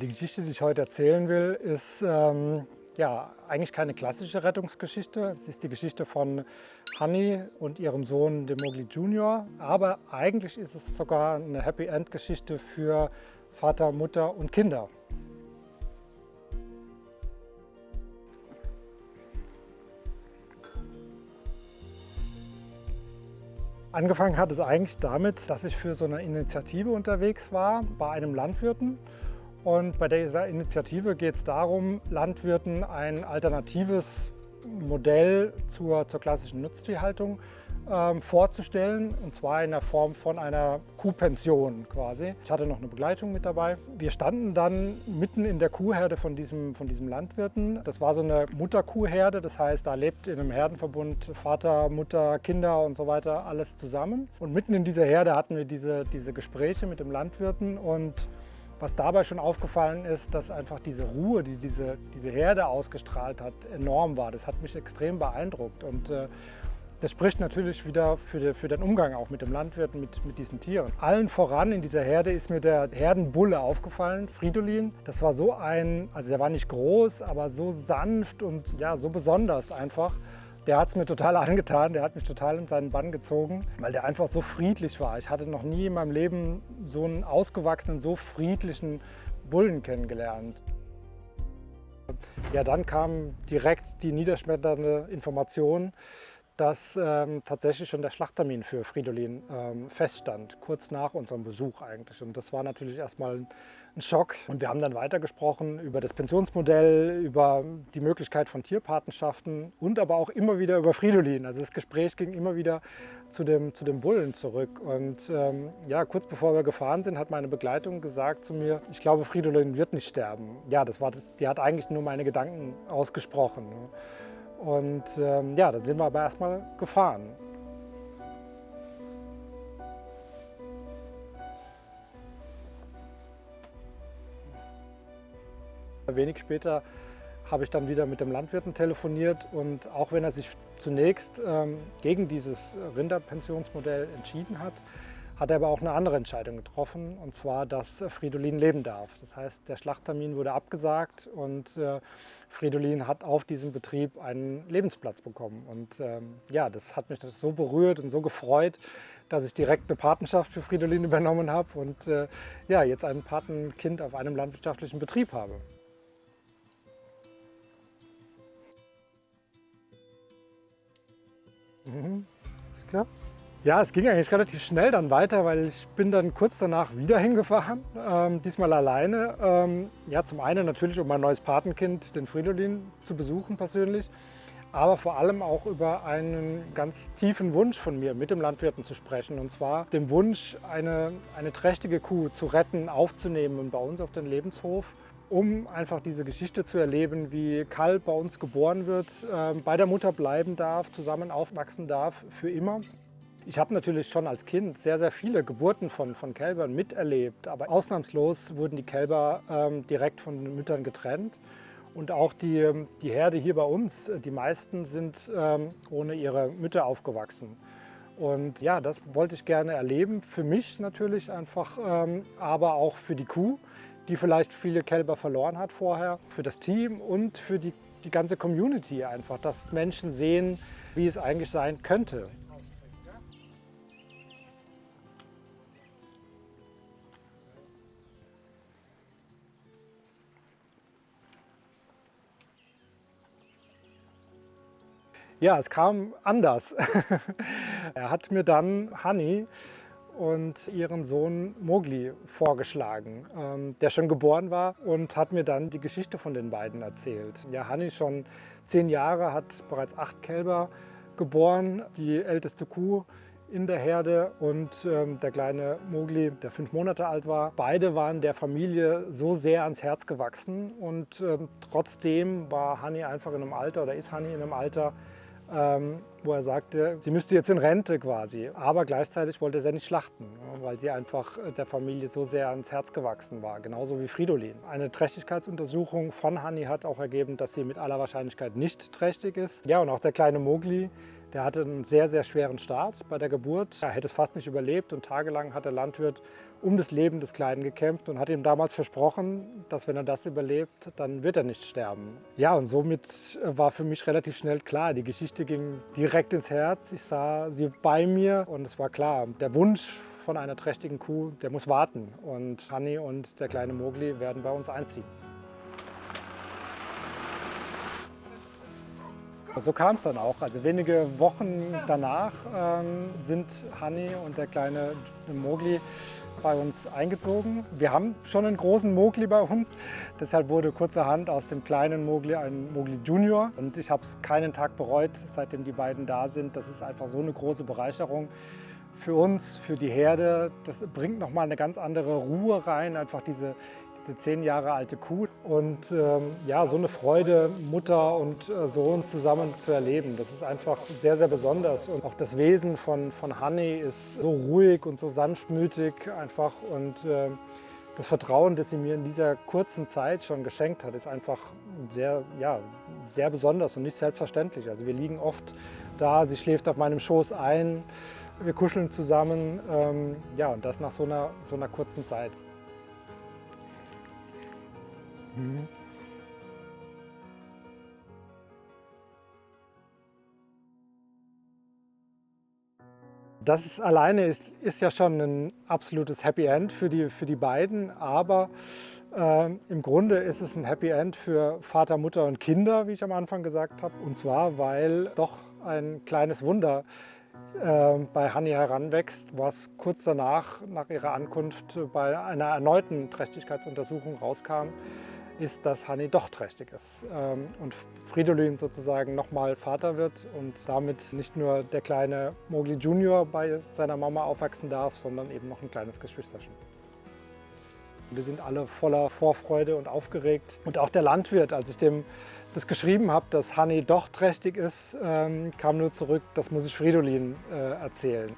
Die Geschichte, die ich heute erzählen will, ist ja, eigentlich keine klassische Rettungsgeschichte. Es ist die Geschichte von Honey und ihrem Sohn Demogli Junior. Aber eigentlich ist es sogar eine Happy End Geschichte für Vater, Mutter und Kinder. Angefangen hat es eigentlich damit, dass ich für so eine Initiative unterwegs war bei einem Landwirten. Und bei dieser Initiative geht es darum, Landwirten ein alternatives Modell zur klassischen Nutztierhaltung vorzustellen, und zwar in der Form von einer Kuhpension quasi. Ich hatte noch eine Begleitung mit dabei. Wir standen dann mitten in der Kuhherde von diesem Landwirten. Das war so eine Mutterkuhherde, das heißt, da lebt in einem Herdenverbund Vater, Mutter, Kinder und so weiter alles zusammen. Und mitten in dieser Herde hatten wir diese Gespräche mit dem Landwirten, und was dabei schon aufgefallen ist, dass einfach diese Ruhe, die diese Herde ausgestrahlt hat, enorm war. Das hat mich extrem beeindruckt, und das spricht natürlich wieder für den Umgang auch mit dem Landwirt, mit diesen Tieren. Allen voran in dieser Herde ist mir der Herdenbulle aufgefallen, Fridolin. Das war so also der war nicht groß, aber so sanft und ja, so besonders einfach. Der hat es mir total angetan, der hat mich total in seinen Bann gezogen, weil der einfach so friedlich war. Ich hatte noch nie in meinem Leben so einen ausgewachsenen, so friedlichen Bullen kennengelernt. Ja, dann kam direkt die niederschmetternde Information, dass tatsächlich schon der Schlachttermin für Fridolin feststand, kurz nach unserem Besuch eigentlich. Und das war natürlich erstmal ein Schock. Und wir haben dann weitergesprochen über das Pensionsmodell, über die Möglichkeit von Tierpatenschaften und aber auch immer wieder über Fridolin. Also das Gespräch ging immer wieder zu dem Bullen zurück. Und ja, kurz bevor wir gefahren sind, hat meine Begleitung gesagt zu mir, ich glaube, Fridolin wird nicht sterben. Ja, die hat eigentlich nur meine Gedanken ausgesprochen. Und ja, dann sind wir aber erstmal gefahren. Wenig später habe ich dann wieder mit dem Landwirten telefoniert, und auch wenn er sich zunächst gegen dieses Rinderpensionsmodell entschieden hat, hat er aber auch eine andere Entscheidung getroffen, und zwar, dass Fridolin leben darf. Das heißt, der Schlachttermin wurde abgesagt, und Fridolin hat auf diesem Betrieb einen Lebensplatz bekommen. Und ja, das hat mich so berührt und so gefreut, dass ich direkt eine Patenschaft für Fridolin übernommen habe und ja, jetzt ein Patenkind auf einem landwirtschaftlichen Betrieb habe. Ist klar? Ja, es ging eigentlich relativ schnell dann weiter, weil ich bin dann kurz danach wieder hingefahren, diesmal alleine. Ja, zum einen natürlich, um mein neues Patenkind, den Fridolin, zu besuchen persönlich, aber vor allem auch über einen ganz tiefen Wunsch von mir, mit dem Landwirten zu sprechen. Und zwar den Wunsch, eine trächtige Kuh zu retten, aufzunehmen und bei uns auf den Lebenshof, um einfach diese Geschichte zu erleben, wie Kalb bei uns geboren wird, bei der Mutter bleiben darf, zusammen aufwachsen darf, für immer. Ich habe natürlich schon als Kind sehr, sehr viele Geburten von Kälbern miterlebt, aber ausnahmslos wurden die Kälber direkt von den Müttern getrennt. Und auch die Herde hier bei uns, die meisten sind ohne ihre Mütter aufgewachsen. Und ja, das wollte ich gerne erleben, für mich natürlich einfach, aber auch für die Kuh, die vielleicht viele Kälber verloren hat vorher, für das Team und für die ganze Community einfach, dass Menschen sehen, wie es eigentlich sein könnte. Ja, es kam anders. Er hat mir dann Honey und ihren Sohn Mowgli vorgeschlagen, der schon geboren war, und hat mir dann die Geschichte von den beiden erzählt. Ja, Honey, schon 10 Jahre, hat bereits 8 Kälber geboren, die älteste Kuh in der Herde, und der kleine Mowgli, der 5 Monate alt war. Beide waren der Familie so sehr ans Herz gewachsen, und trotzdem war Honey einfach in einem Alter, oder ist Honey in einem Alter, wo er sagte, sie müsste jetzt in Rente quasi. Aber gleichzeitig wollte er sie nicht schlachten, weil sie einfach der Familie so sehr ans Herz gewachsen war, genauso wie Fridolin. Eine Trächtigkeitsuntersuchung von Honey hat auch ergeben, dass sie mit aller Wahrscheinlichkeit nicht trächtig ist. Ja, und auch der kleine Mowgli Der hatte einen sehr, sehr schweren Start bei der Geburt. Er hätte es fast nicht überlebt und tagelang hat der Landwirt um das Leben des Kleinen gekämpft und hat ihm damals versprochen, dass wenn er das überlebt, dann wird er nicht sterben. Ja, und somit war für mich relativ schnell klar, die Geschichte ging direkt ins Herz. Ich sah sie bei mir und es war klar, der Wunsch von einer trächtigen Kuh, der muss warten. Und Hanni und der kleine Mowgli werden bei uns einziehen. So kam es dann auch. Also wenige Wochen danach sind Hanni und der kleine Mowgli bei uns eingezogen. Wir haben schon einen großen Mowgli bei uns, deshalb wurde kurzerhand aus dem kleinen Mowgli ein Mowgli Junior. Und ich habe es keinen Tag bereut, seitdem die beiden da sind. Das ist einfach so eine große Bereicherung für uns, für die Herde. Das bringt nochmal eine ganz andere Ruhe rein, einfach diese 10 Jahre alte Kuh. Und ja, so eine Freude, Mutter und Sohn zusammen zu erleben, das ist einfach sehr, sehr besonders. Und auch das Wesen von Hanni ist so ruhig und so sanftmütig einfach. Und das Vertrauen, das sie mir in dieser kurzen Zeit schon geschenkt hat, ist einfach sehr, ja, sehr besonders und nicht selbstverständlich. Also wir liegen oft da, sie schläft auf meinem Schoß ein, wir kuscheln zusammen, ja, und das nach so einer kurzen Zeit. Alleine ist ja schon ein absolutes Happy End für die beiden, aber im Grunde ist es ein Happy End für Vater, Mutter und Kinder, wie ich am Anfang gesagt habe. Und zwar, weil doch ein kleines Wunder bei Hanni heranwächst, was kurz danach, nach ihrer Ankunft bei einer erneuten Trächtigkeitsuntersuchung rauskam, ist, dass Hanni doch trächtig ist und Fridolin sozusagen nochmal Vater wird und damit nicht nur der kleine Mowgli Junior bei seiner Mama aufwachsen darf, sondern eben noch ein kleines Geschwisterchen. Wir sind alle voller Vorfreude und aufgeregt. Und auch der Landwirt, als ich dem das geschrieben habe, dass Hanni doch trächtig ist, kam nur zurück, das muss ich Fridolin erzählen.